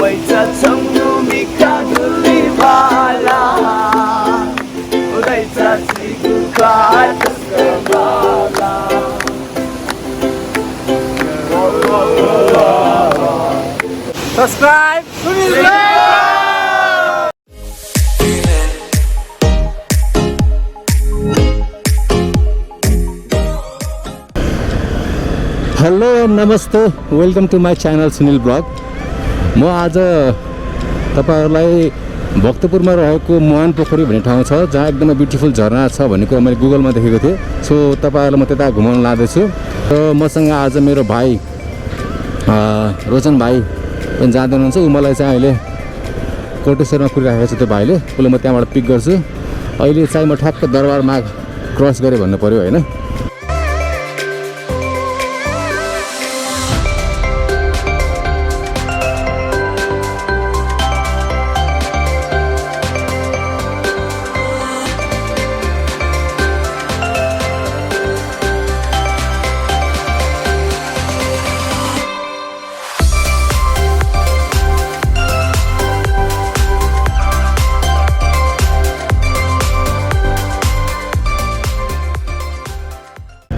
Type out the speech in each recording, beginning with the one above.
मैचा छङ्गु मिका गुली भाला उदैचा छिगु खाट सबाला Subscribe Sunil हेलो नमस्ते welcome to my channel Sunil blog म आज तपाईहरुलाई भक्तपुरमा रहेको मुहान पोखरी भन्ने ठाउँ छ जहाँ एकदमै ब्युटिफुल झरना छ भन्ने कुरा मैले गुगलमा देखेको थिएँ सो तपाईहरुलाई म त्यता घुमाउन लाँदैछु र मसँग आज मेरो भाइ रोचन भाइ पनि जाँदै हुनुहुन्छ उ मलाई चाहिँ अहिले कोटेश्वरमा पुगिराखेको छ त्यो भाइले उसले म त्यहाँबाट पिक गर्छु अहिले चाहिँ म ठ्याक्क दरबारमा क्रस गरेँ भन्नु पर्यो हैन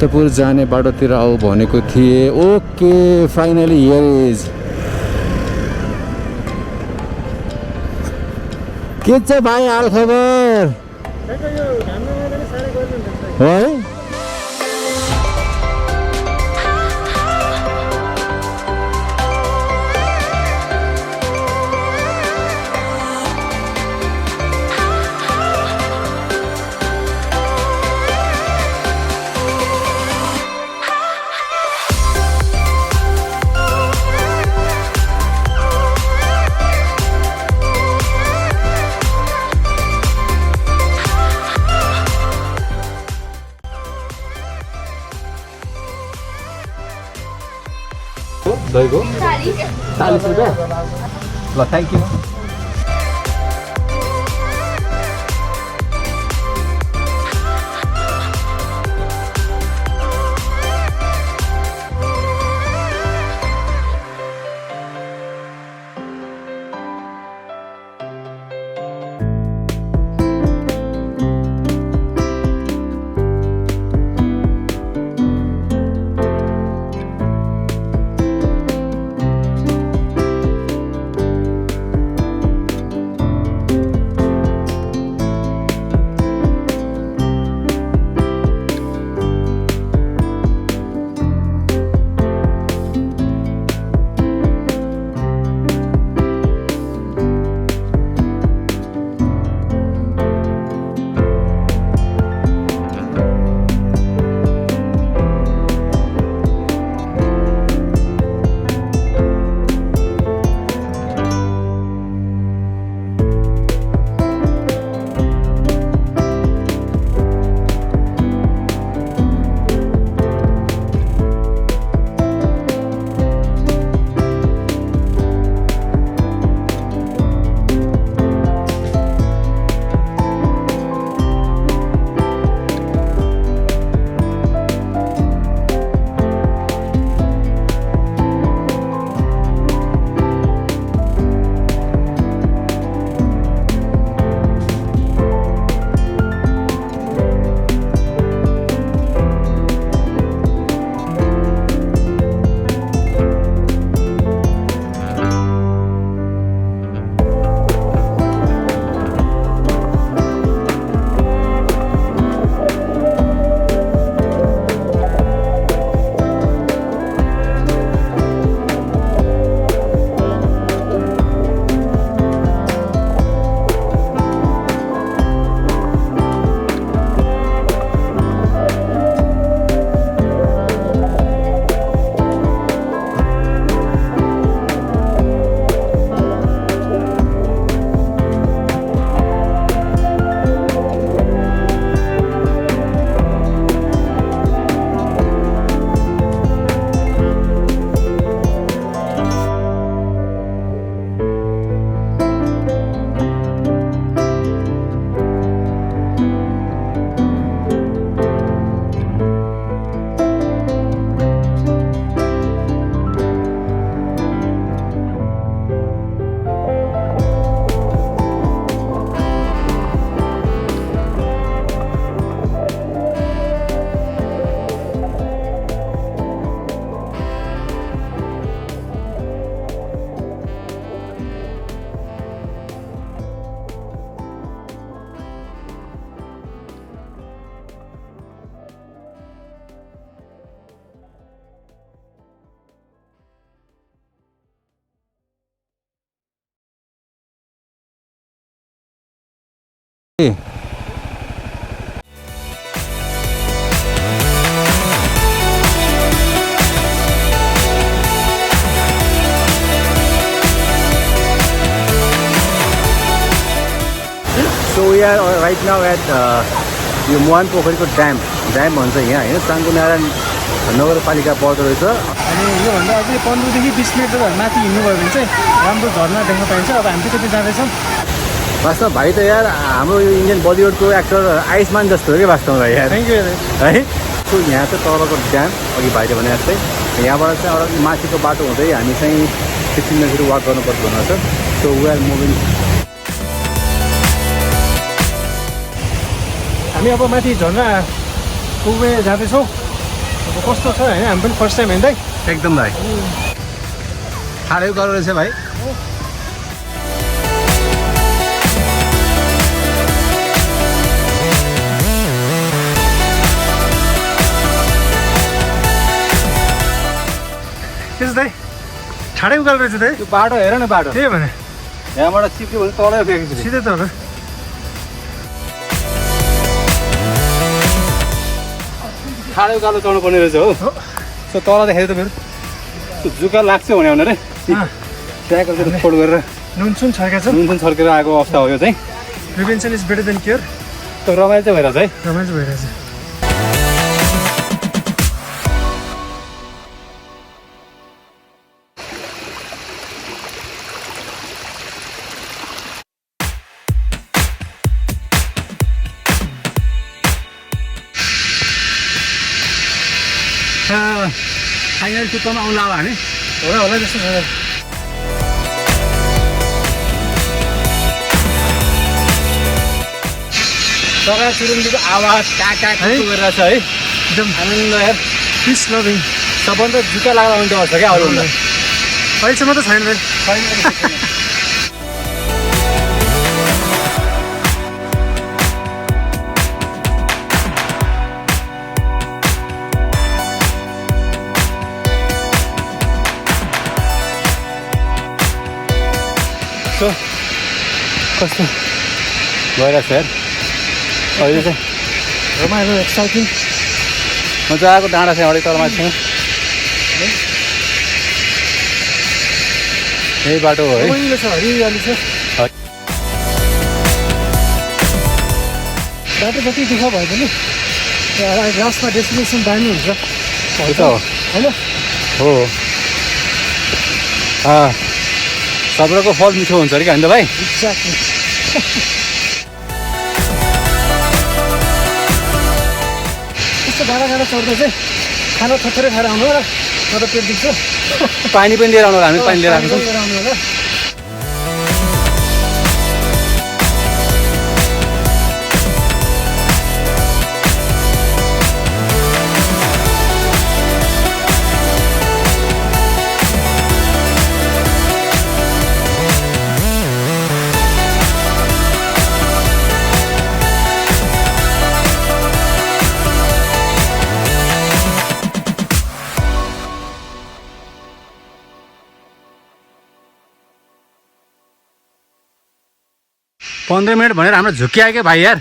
भक्तपुर जाने बाटोतिर आऊ भनेको थिए ओके फाइनली हियर इज के छ भाइ हाल खबर है दहीको 40 रुपैयाँ ल thank you So we are right now at यो मुहान पोखरीको ड्याम भन्छ यहाँ होइन चाङ्गुनारायण नगरपालिका पर्दो रहेछ। अनि योभन्दा अझै 15 देखि 20 मिटर माथि हिँड्नुभयो भने चाहिँ राम्रो झरना देख्न पाइन्छ। अब हामी कति जाँदैछौँ वास्तवमा भाइ त यार हाम्रो यो इन्डियन बलिउडको एक्टर आयुष्मान जस्तो हो कि वास्तवमा यार। थ्याङ्क यू है। सो यहाँ चाहिँ तलको ड्याम अघि भाइले भने जस्तै यहाँबाट चाहिँ अरू माथिको बाटो हुँदै हामी चाहिँ 15 मिनट वाक गर्नुपर्छ भनेको छ। So we are moving. हामी अब माथि झरना पुग्ने जाँदैछौँ। अब कस्तो छ होइन हामी पनि फर्स्ट टाइम हिँड्दै एकदम भाइ साह्रै गाह्रो रहेछ भाइ। त्यसो दाइ ठाडै उकालो रहेछ दाइ। त्यो बाटो हेर न बाटो त्यही भने यहाँबाट चिप्यो भने तलै फ्याँक्छु सिधै त होला। ठाडै उकालो चढ्नु पर्ने रहेछ हो। सो तल देखाइ त फेरि जुका लाग्छ भने रे ट्याकरतिर फोल्ड गरेर नुनसुन छर्केको छ। नुनसुन छर्केर आएको अवस्था हो यो चाहिँ। Prevention is better than care. त्यो रमाइलो चाहिँ भइरहेछ है। रमाइलो भइरहेछ। फाइनल टुप्पामा आउनु अब हामी होला जस्तो छ। चरा चुरुङ्गीको आवाज काका गरिरहेछ है। एकदम आनन्द यार। Peace loving. सबभन्दा जुका लाग्दा आउँदो आउँछ क्या अरूभन्दा। अहिलेसम्म त छैन भाइ। कस्तो भइरहेछ यार अहिले चाहिँ रमाइलो एक्साइटिङ मजाको डाँडा छ अलिक तल माथिसँग। यही बाटो हो है। रमाइलो छ हरियाली छ। बाटो जति दुःख भए पनि लास्टमा डेस्टिनेसन दामी हुन्छ हो होइन। हो सब्रको फल मिठो हुन्छ अरे होइन त भाइ। एक्ज्याक्टली। त्यस्तो गाडा चढ्दा चाहिँ खाना थोरै खाएर आउनु होला। म त पेट दुख्छु। पानी पनि लिएर आउनु होला। हामी पानी लिएर आएको छौँ। आउनु होला। पन्ध्र मिनट भनेर हाम्रो झुक्क्यायो क्या भाइ यार।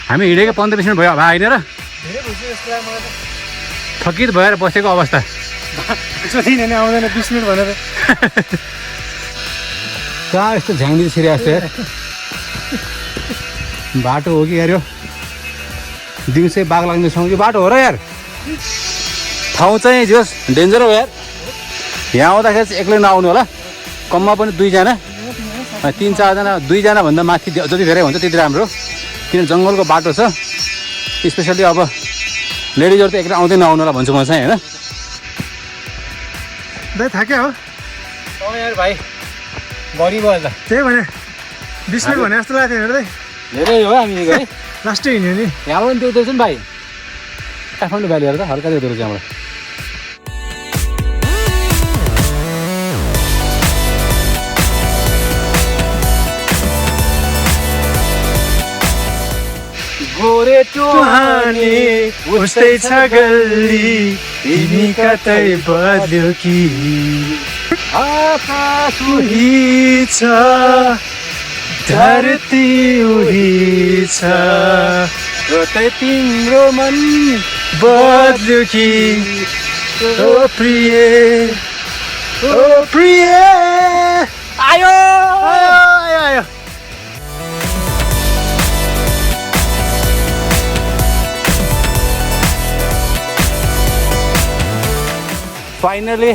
हामी हिँडेको 15-20 मिनट भयो अब होइन र। धेरै भइसक्यो जस्तो लाग्यो मलाई त। थकित भएर बसेको अवस्था। जति नै आउँदैन 20 मिनट भनेर। कहाँ यस्तो झ्याङ्दी छिरिरहेको यार। बाटो हो कि यार यो दिउँसै बाघ लाग्ने ठाउँ यो बाटो हो र यार। ठाउँ चाहिँ जस डेन्जर हो यार। यहाँ आउँदाखेरि चाहिँ एक्लै नआउनु होला। कममा पनि 2 जना 3-4 जना 2 जना भन्दा माथि जति धेरै हुन्छ त्यति राम्रो। किन जङ्गलको बाटो छ। स्पेसली अब लेडिजहरू त एक्लै आउँदै नआउनु होला भन्छु म चाहिँ होइन। दाइ थाक्यो हो यार भाइ बढी भयो त। त्यही भने 20 मिनट भने जस्तो लाग्थ्यो हेर्दै। धेरै हो हामी है। लास्टै हिँड्यो नि। यहाँ पनि देख्दो रहेछ नि भाइ। काठमाडौँ भ्याली हेर त हल्का देख्दो रहेछ यहाँबाट। गोरे टुहानी उस्तै छ गल्ली तिमी कतै बद्यो कि आकाश उही छ धरती उही छ त्यही तिम्रो मन बद्ल्यो कि ओ प्रिय ओ प्रिय आयो आयो आयो आयो फाइनली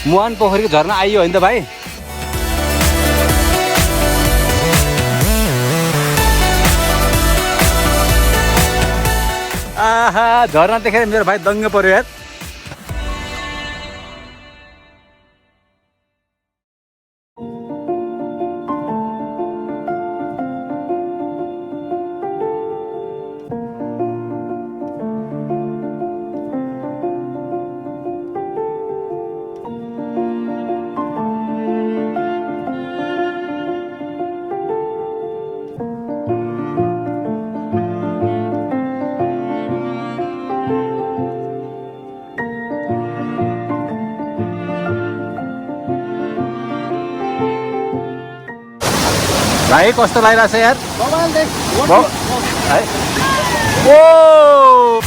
मुहान पोखरीको झरना आइयो होइन त भाइ आहा झरना देखेर मेरो भाइ दङ्ग पर्यो यार भाइ कस्तो लागिरहेको छ यार है ओ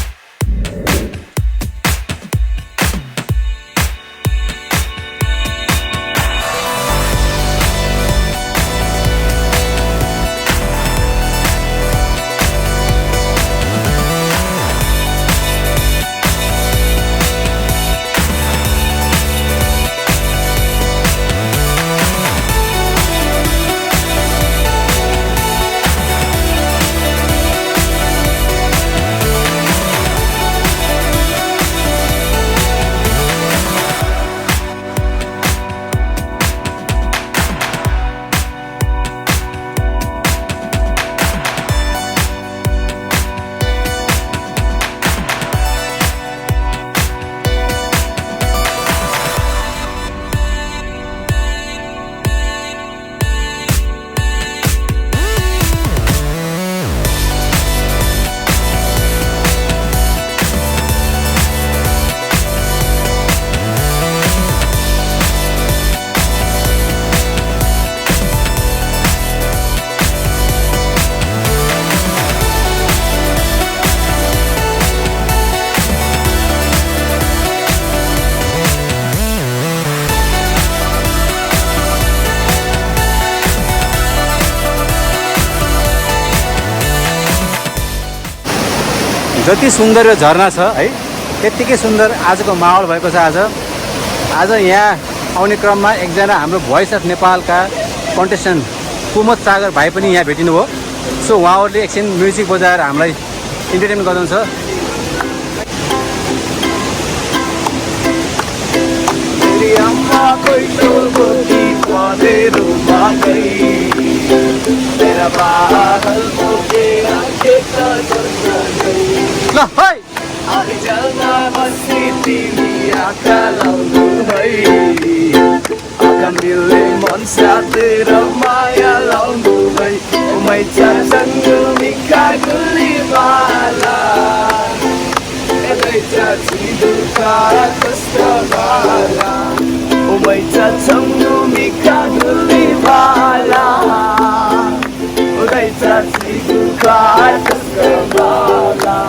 जति सुन्दर यो झरना छ है त्यत्तिकै सुन्दर आजको माहौल भएको छ आज यहाँ आउने क्रममा एकजना हाम्रो भोइस अफ नेपालका कन्टेस्टेन्ट कुमत सागर भाइ पनि यहाँ भेटिनु भयो सो उहाँहरूले एकछिन म्युजिक बजाएर हामीलाई इन्टरटेनमेन्ट गर्नुहुन्छ ल है Arjana masiti akalau hai akan dile mon satira maya lau hai umai chang mika guli bala edai cha chidu ka kasta bala umai chang mika guli bala edai cha chidu ka kasta bala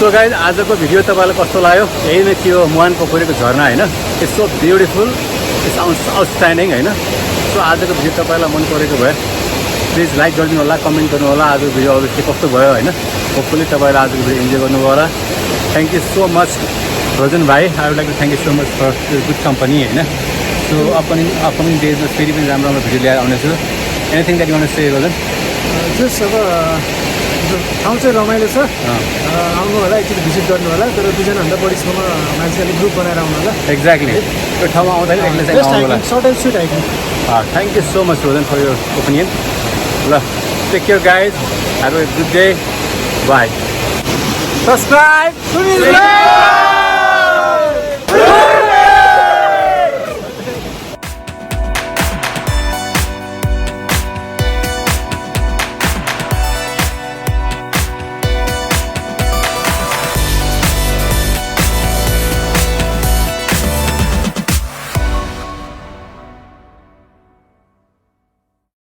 so guys आजको video तपाईँलाई कस्तो लाग्यो यही नै थियो मुहान पोखरीको झरना होइन it's so beautiful it's outstanding होइन सो आजको भिडियो तपाईँलाई मन परेको भए प्लिज लाइक गरिदिनु होला कमेन्ट गर्नु होला आजको भिडियो अरू के कस्तो भयो होइन होपफुली तपाईँले आजको भिडियो इन्जोय गर्नुभयो होला thank you so much Rojan भाइ I would like to thank you so much for good company होइन सो अपकमिङ डेजमा फेरि पनि राम्रो राम्रो भिडियो लिएर आउनेछु anything that you want to say Rojan just अब ठाउँ चाहिँ रमाइलो छ आउनु होला एकचोटि भिजिट गर्नु होला तर 2जनाभन्दा बढीसम्म मान्छेहरूले ग्रुप बनाएर आउनु होला एक्ज्याक्टली त्यो ठाउँमा आउँदाखेरि एक्लै चाहिँ आउनु होला short and sweet hiking thank you so much Rojan for your opinion ल take care guys have a good day bye subscribe